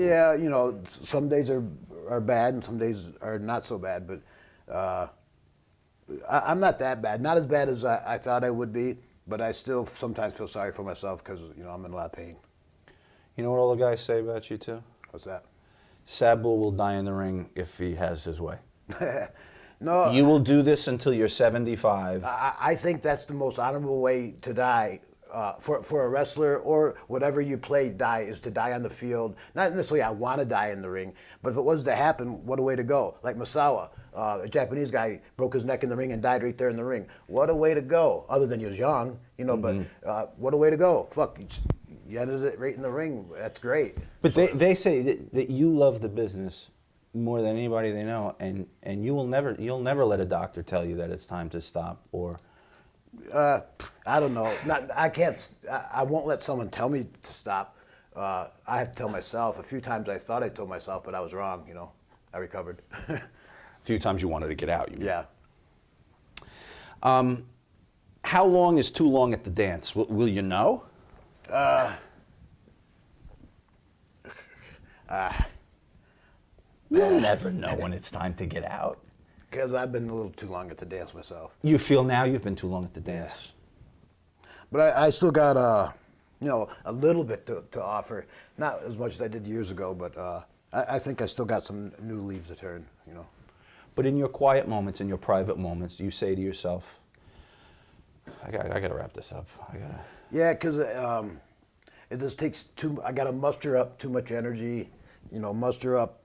Yeah, some days are bad and some days are not so bad, but I'm not that bad. Not as bad as I thought I would be, but I still sometimes feel sorry for myself because, I'm in a lot of pain. You know what all the guys say about you, too? What's that? Sabu will die in the ring if he has his way. No, You will do this until you're 75. I think that's the most honorable way to die. For a wrestler or whatever you play, die is to die on the field. Not necessarily I want to die in the ring, but if it was to happen, what a way to go. Like Masawa, a Japanese guy, broke his neck in the ring and died right there in the ring. What a way to go, other than he was young, but what a way to go. Fuck, you ended it right in the ring. That's great. But they say that you love the business more than anybody they know, and you'll never let a doctor tell you that it's time to stop or... I don't know. I won't let someone tell me to stop. I have to tell myself. A few times I thought I told myself, but I was wrong. I recovered. A few times you wanted to get out, you mean? Yeah. How long is too long at the dance? Will you know? You'll never know when it's time to get out. Because I've been a little too long at the dance myself. You feel now you've been too long at the dance. Yeah. But I still got a little bit to offer. Not as much as I did years ago, but I think I still got some new leaves to turn. But in your quiet moments, in your private moments, you say to yourself, I gotta wrap this up. Yeah, because it just takes I gotta muster up too much energy. Muster up.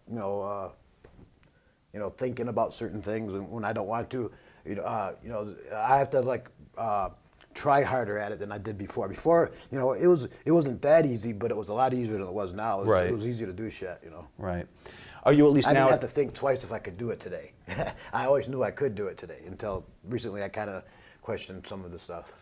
Thinking about certain things, and when I don't want to, I have to try harder at it than I did before. Before, it wasn't that easy, but it was a lot easier than it was now. It was easier to do shit, Right. Are you at least I now? didn't have to think twice if I could do it today. I always knew I could do it today until recently. I kind of questioned some of the stuff.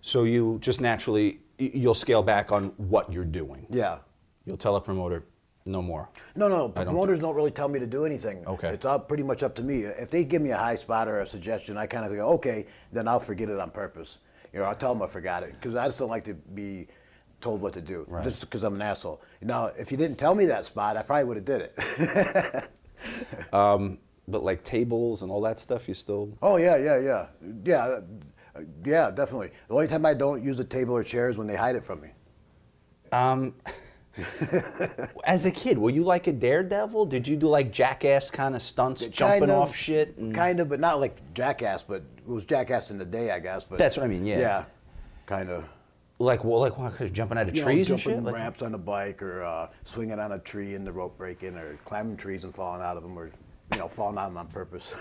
So you just naturally you'll scale back on what you're doing. Yeah. You'll tell a promoter. No more. No. Promoters don't really tell me to do anything. Okay. It's all pretty much up to me. If they give me a high spot or a suggestion, I kind of go, okay, then I'll forget it on purpose. I'll tell them I forgot it because I just don't like to be told what to do. Right. Just because I'm an asshole. Now, if you didn't tell me that spot, I probably would have did it. But like tables and all that stuff, you still. Oh yeah, definitely. The only time I don't use a table or chair is when they hide it from me. As a kid, were you like a daredevil? Did you do like jackass kind of stunts, jumping off shit? Kind of, but not like jackass. But it was jackass in the day, I guess. But that's what I mean. Yeah. Yeah, kind of. Like what? Jumping out of trees and shit. Jumping ramps on a bike, or swinging on a tree and the rope breaking, or climbing trees and falling out of them, or falling out of them on purpose.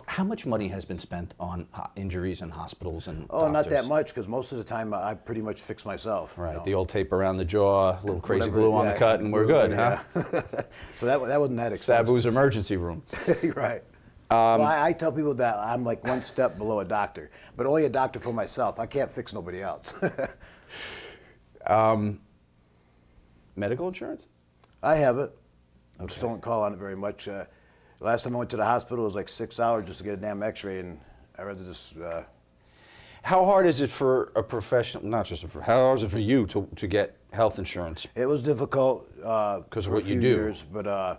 How much money has been spent on injuries and hospitals and doctors? Not that much, because most of the time I pretty much fix myself. Right, the old tape around the jaw, a little crazy glue on the cut, and we're good, huh? So that wasn't that expensive. Sabu's emergency room. Right. Well, I tell people that I'm like one step below a doctor, but only a doctor for myself. I can't fix nobody else. Medical insurance? I have it. Okay. Just don't call on it very much. Last time I went to the hospital, it was like 6 hours just to get a damn x-ray, and I'd rather just... How hard is it for a professional, not just how hard is it for you to get health insurance? It was difficult because of what you do. Years, but I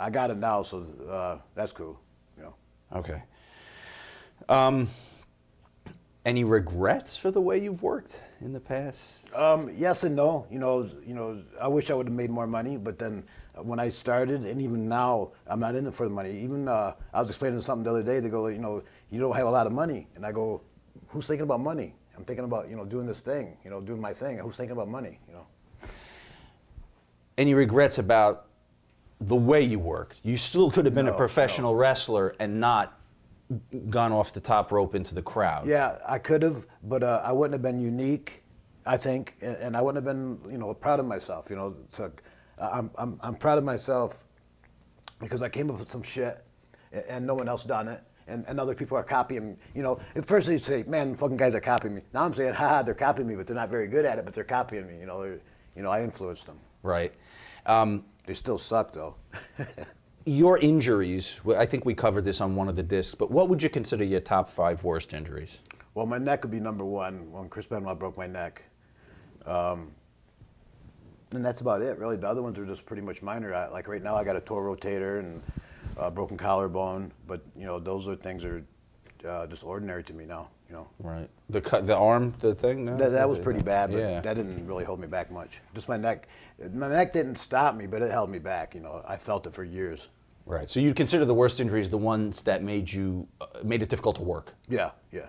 got it now, so that's cool. Okay. Any regrets for the way you've worked in the past? Yes and no. I wish I would have made more money, but then when I started, and even now, I'm not in it for the money. Even I was explaining something the other day. They go, you don't have a lot of money, and I go, who's thinking about money? I'm thinking about doing this thing, doing my thing. Who's thinking about money? Any regrets about the way you worked? You still could have been a professional wrestler and not gone off the top rope into the crowd. Yeah, I could have, but I wouldn't have been unique, I think, and I wouldn't have been, proud of myself. So I'm proud of myself because I came up with some shit, and no one else done it, and other people are copying. At first they say, "Man, fucking guys are copying me." Now I'm saying, "Ha, they're copying me, but they're not very good at it, but they're copying me." I influenced them. Right. They still suck though. Your injuries, I think we covered this on one of the discs, but what would you consider your top 5 worst injuries? Well, my neck would be number one. When Chris Benoit broke my neck. And that's about it, really. The other ones are just pretty much minor. Like right now, I got a torn rotator and broken collarbone, but those are things that are just ordinary to me now. Right. The arm, the thing. No? That was pretty bad, but Yeah. that didn't really hold me back much. Just my neck. My neck didn't stop me, but it held me back. I felt it for years. Right. So you'd consider the worst injuries the ones that made it difficult to work. Yeah, yeah.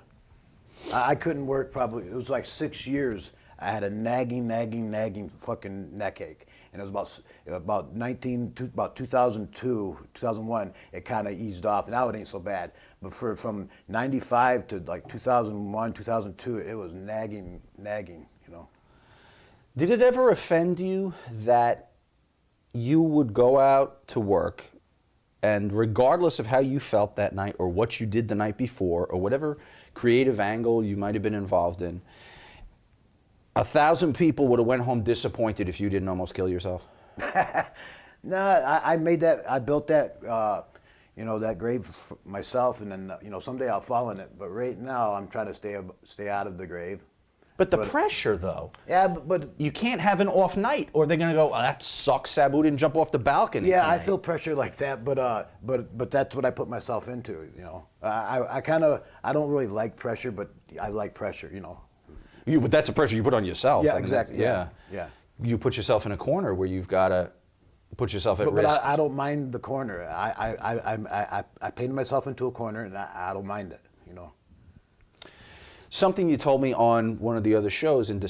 I couldn't work probably. It was like 6 years. I had a nagging fucking neck ache, and it was about 2002, 2001. It kind of eased off. Now it ain't so bad, but from '95 to like 2001, 2002, it was nagging. Did it ever offend you that you would go out to work, and regardless of how you felt that night or what you did the night before or whatever creative angle you might have been involved in, 1,000 people would have went home disappointed if you didn't almost kill yourself? No, I made that. I built that. That grave myself, and then someday I'll fall in it. But right now, I'm trying to stay out of the grave. But the pressure, though. Yeah, but you can't have an off night, or they're gonna go, "Oh, that sucks. Sabu didn't jump off the balcony." Yeah, tonight." I feel pressure like that, but that's what I put myself into. I don't really like pressure, but I like pressure. But that's a pressure you put on yourself. Yeah, Like, exactly. Yeah. You put yourself in a corner where you've got to put yourself at But risk. I don't mind the corner. I painted myself into a corner, and I don't mind it. Something you told me on one of the other shows in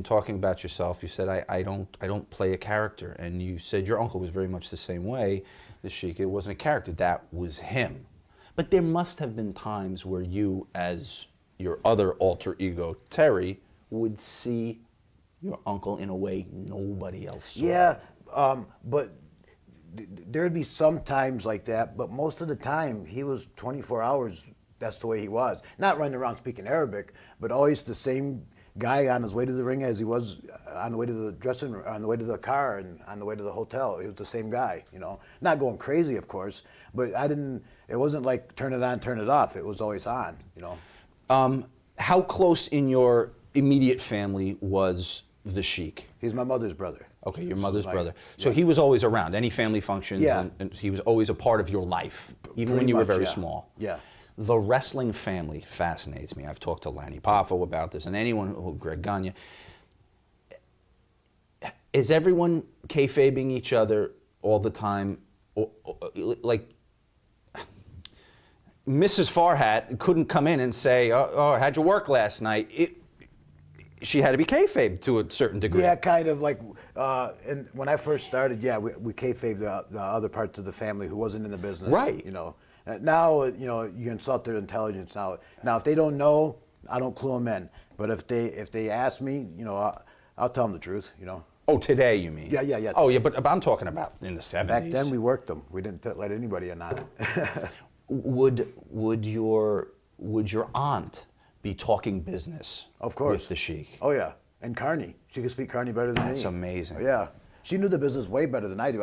talking about yourself, you said I don't play a character, and you said your uncle was very much the same way. The Sheik, it wasn't a character, that was him. But there must have been times where you, as your other alter ego, Terry, would see your uncle in a way nobody else saw. Yeah, but there'd be some times like that, but most of the time he was 24 hours. That's the way he was. Not running around speaking Arabic, but always the same guy on his way to the ring as he was on the way to the dressing room, on the way to the car, and on the way to the hotel. He was the same guy, Not going crazy, of course, but it wasn't like turn it on, turn it off. It was always on, How close in your immediate family was the Sheik? He's my mother's brother. Okay, your mother's brother. So he was always around, any family functions, Yeah. and he was always a part of your life, even when you were very small. Yeah. The wrestling family fascinates me. I've talked to Lanny Poffo about this, and Greg Gagne. Is everyone kayfabing each other all the time? Like, Mrs. Farhat couldn't come in and say, "Oh, how'd you work last night?" She had to be kayfabed to a certain degree. Yeah, kind of like, and when I first started, we kayfabed the other parts of the family who wasn't in the business. Right. Now, you insult their intelligence. Now, if they don't know, I don't clue them in. But if they ask me, I'll tell them the truth. Oh, today you mean? Yeah. Oh, yeah, but I'm talking about in the 70s. Back then we worked them. We didn't let anybody in on it. Would your aunt be talking business? Of course. With the Sheik? Oh yeah, and Carney. She could speak Carney better than me. That's amazing. Yeah, she knew the business way better than I do.